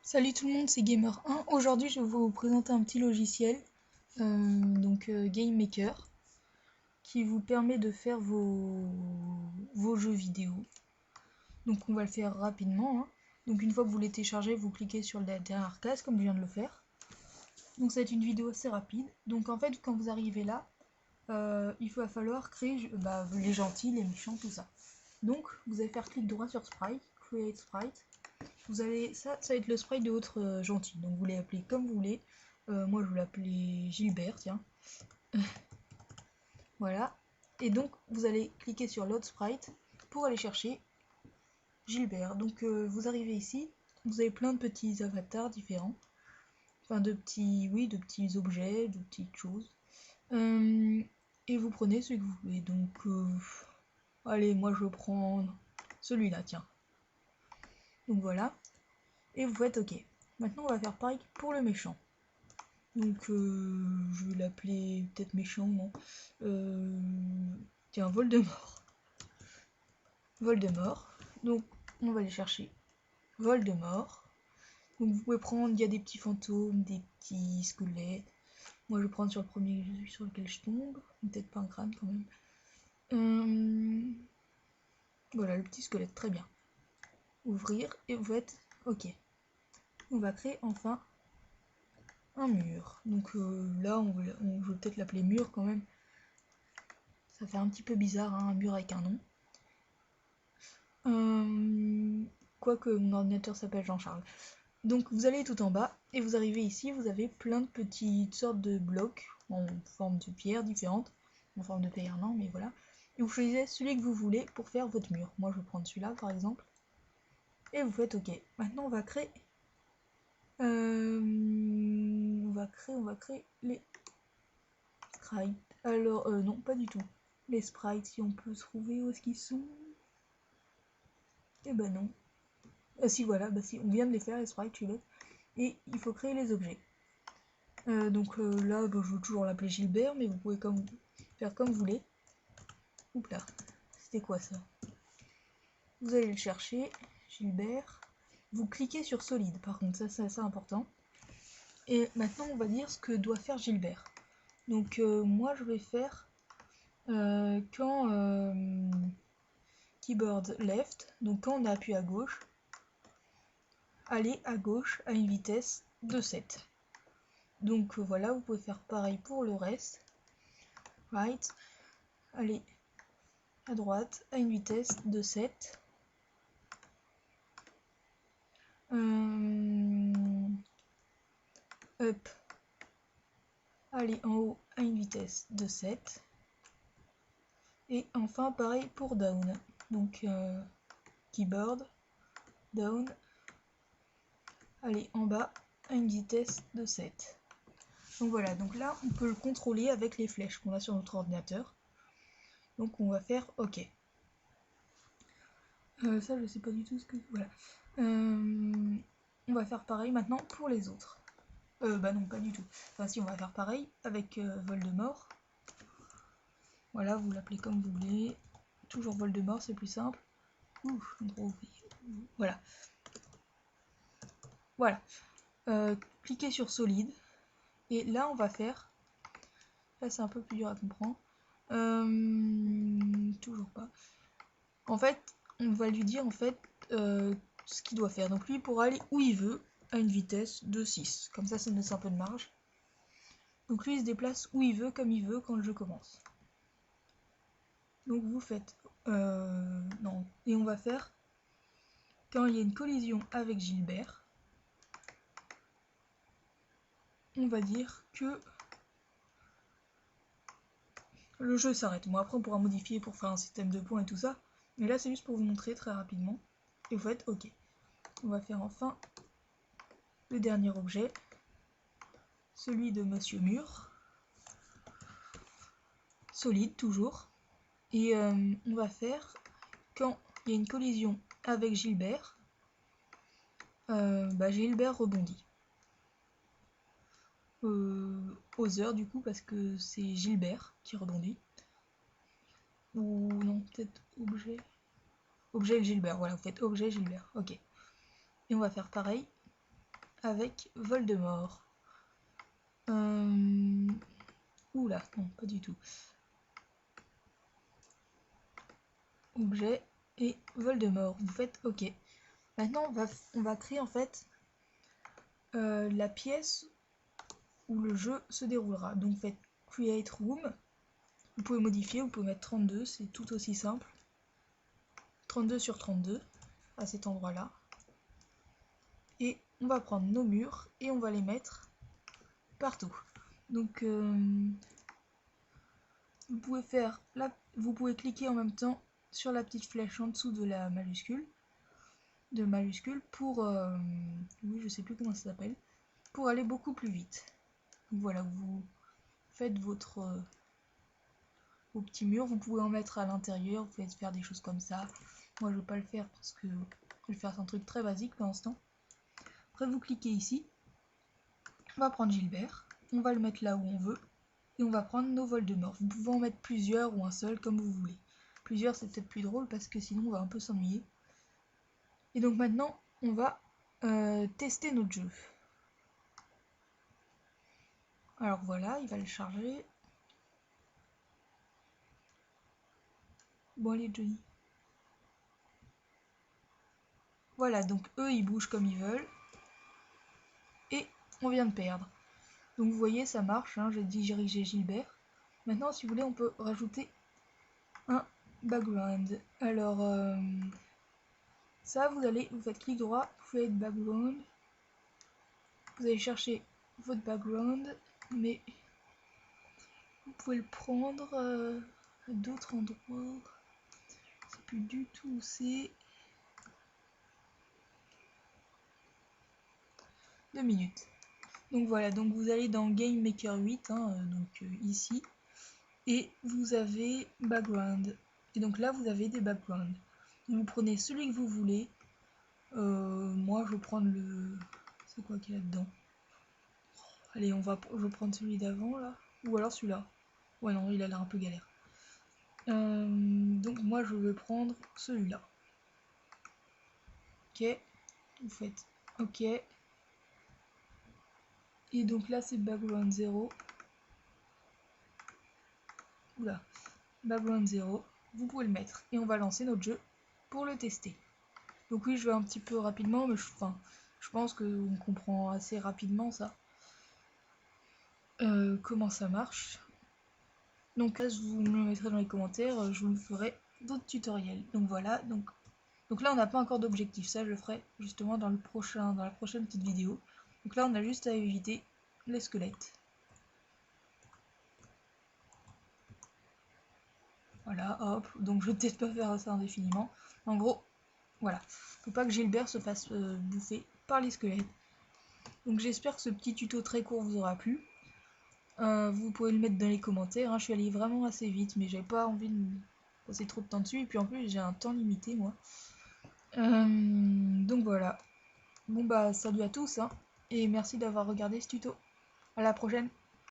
Salut tout le monde, c'est Gamer1. Aujourd'hui, je vais vous présenter un petit logiciel, Game Maker, qui vous permet de faire vos jeux vidéo. Donc, on va le faire rapidement, hein. Donc, une fois que vous les téléchargez, vous cliquez sur la dernière case, comme je viens de le faire. Donc, ça va être une vidéo assez rapide. Donc, en fait, quand vous arrivez là, il va falloir créer les gentils, les méchants, tout ça. Donc, vous allez faire clic droit sur Sprite, Create Sprite. Vous allez, ça va être le sprite de votre gentil. Donc vous l'appelez comme vous voulez. Moi je vais l'appeler Gilbert, tiens. Voilà. Et donc vous allez cliquer sur Load Sprite pour aller chercher Gilbert. Donc vous arrivez ici, vous avez plein de petits avatars différents. Enfin de petits objets, de petites choses. Et vous prenez celui que vous voulez. Donc allez, moi je vais prendre celui-là, tiens. Donc voilà. Et vous faites OK. Maintenant on va faire pareil pour le méchant. Donc je vais l'appeler peut-être méchant, non. Tiens, Voldemort. Voldemort. Donc on va aller chercher Voldemort. Donc vous pouvez prendre, il y a des petits fantômes, des petits squelettes. Moi je vais prendre sur le premier sur lequel je tombe. Peut-être pas un crâne quand même. Voilà le petit squelette, très bien. Ouvrir et vous faites OK. On va créer enfin un mur. Donc là je vais peut-être l'appeler mur quand même. Ça fait un petit peu bizarre, hein, un mur avec un nom. Quoique mon ordinateur s'appelle Jean-Charles. Donc vous allez tout en bas et vous arrivez ici, vous avez plein de petites sortes de blocs en forme de pierre différentes. En forme de pierre non, mais voilà. Et vous choisissez celui que vous voulez pour faire votre mur. Moi je vais prendre celui-là par exemple. Et vous faites OK. Maintenant on va créer. On va créer les sprites. Alors non, pas du tout. Les sprites, si on peut trouver où est-ce qu'ils sont. Eh ben non. Ah si voilà, bah si, on vient de les faire les sprites, je suis bête. Et il faut créer les objets. Là, je veux toujours l'appeler Gilbert, mais vous pouvez faire comme vous voulez. Oups là, c'était quoi ça? Vous allez le chercher, Gilbert. Vous cliquez sur solide, par contre, ça c'est assez important. Et maintenant, on va dire ce que doit faire Gilbert. Donc, moi, je vais faire quand keyboard left, donc quand on appuie à gauche, aller à gauche à une vitesse de 7. Donc voilà, vous pouvez faire pareil pour le reste. Right, allez à droite à une vitesse de 7. Up, allez en haut à une vitesse de 7. Et enfin pareil pour down. Donc keyboard, down, allez en bas à une vitesse de 7. Donc voilà, donc là on peut le contrôler avec les flèches qu'on a sur notre ordinateur. Donc on va faire OK. Ça je sais pas du tout ce que... Voilà. On va faire pareil maintenant pour les autres. Bah non, pas du tout. Enfin si, on va faire pareil avec Voldemort. Voilà, vous l'appelez comme vous voulez. Toujours Voldemort, c'est plus simple. Ouf, voilà. Voilà. Cliquez sur solide. Et là, on va faire... Là, c'est un peu plus dur à comprendre. Toujours pas. En fait, on va lui dire en fait ce qu'il doit faire. Donc lui, il pourra aller où il veut à une vitesse de 6. Comme ça nous laisse un peu de marge. Donc lui, il se déplace où il veut, comme il veut, quand le jeu commence. Donc vous faites... non. Et on va faire... Quand il y a une collision avec Gilbert, on va dire que le jeu s'arrête. Bon, après, on pourra modifier pour faire un système de points et tout ça. Mais là, c'est juste pour vous montrer très rapidement. Et vous faites OK. On va faire enfin le dernier objet. Celui de Monsieur Mur. Solide, toujours. Et on va faire, quand il y a une collision avec Gilbert, Gilbert rebondit. Aux heures, du coup, parce que c'est Gilbert qui rebondit. Ou non, peut-être objet. Objet Gilbert, voilà, vous faites objet Gilbert, ok. Et on va faire pareil avec Voldemort. Oula, non, pas du tout. Objet et Voldemort. Vous faites OK. Maintenant, on va créer en fait la pièce où le jeu se déroulera. Donc faites Create Room. Vous pouvez modifier, vous pouvez mettre 32, c'est tout aussi simple. 32 sur 32 à cet endroit-là. Et on va prendre nos murs et on va les mettre partout. Donc vous pouvez cliquer en même temps sur la petite flèche en dessous de la majuscule. Pour oui, je sais plus comment ça s'appelle, pour aller beaucoup plus vite. Donc voilà, vous faites vos petits murs, vous pouvez en mettre à l'intérieur, vous pouvez faire des choses comme ça. Moi je vais pas le faire parce que je vais faire un truc très basique pour l'instant. Après vous cliquez ici, on va prendre Gilbert, on va le mettre là où on veut et on va prendre nos Voldemort. Vous pouvez en mettre plusieurs ou un seul comme vous voulez. Plusieurs c'est peut-être plus drôle parce que sinon on va un peu s'ennuyer. Et donc maintenant on va tester notre jeu. Alors voilà, il va le charger. Bon allez Johnny. Voilà, donc eux ils bougent comme ils veulent. Et on vient de perdre. Donc vous voyez ça marche, hein, j'ai dirigé Gilbert. Maintenant si vous voulez on peut rajouter un background. Alors ça vous faites clic droit, create background. Vous allez chercher votre background, mais vous pouvez le prendre à d'autres endroits. Je sais plus du tout où c'est. 2 minutes. Donc voilà, donc vous allez dans Game Maker 8, hein, donc ici, et vous avez background. Et donc là vous avez des backgrounds. Vous prenez celui que vous voulez. Moi je vais prendre le... C'est quoi qu'il y a dedans? Allez, je vais prendre celui d'avant là. Ou alors celui-là. Ouais non, il a l'air un peu galère. Donc moi je vais prendre celui-là. Ok. Vous faites OK. Et donc là c'est background 0. Oula. Background 0. Vous pouvez le mettre. Et on va lancer notre jeu pour le tester. Donc oui, je vais un petit peu rapidement, mais je pense qu'on comprend assez rapidement ça. Comment ça marche. Donc là, vous me le mettrez dans les commentaires, je vous ferai d'autres tutoriels. Donc voilà, donc là on n'a pas encore d'objectif, ça je le ferai justement dans la prochaine petite vidéo. Donc là on a juste à éviter les squelettes. Voilà, hop, donc je vais peut-être pas faire ça indéfiniment. En gros, voilà, faut pas que Gilbert se fasse bouffer par les squelettes. Donc j'espère que ce petit tuto très court vous aura plu. Vous pouvez le mettre dans les commentaires, hein. Je suis allée vraiment assez vite, mais j'avais pas envie de passer trop de temps dessus, et puis en plus j'ai un temps limité moi. Donc voilà. Bon bah salut à tous, hein, et merci d'avoir regardé ce tuto. À la prochaine.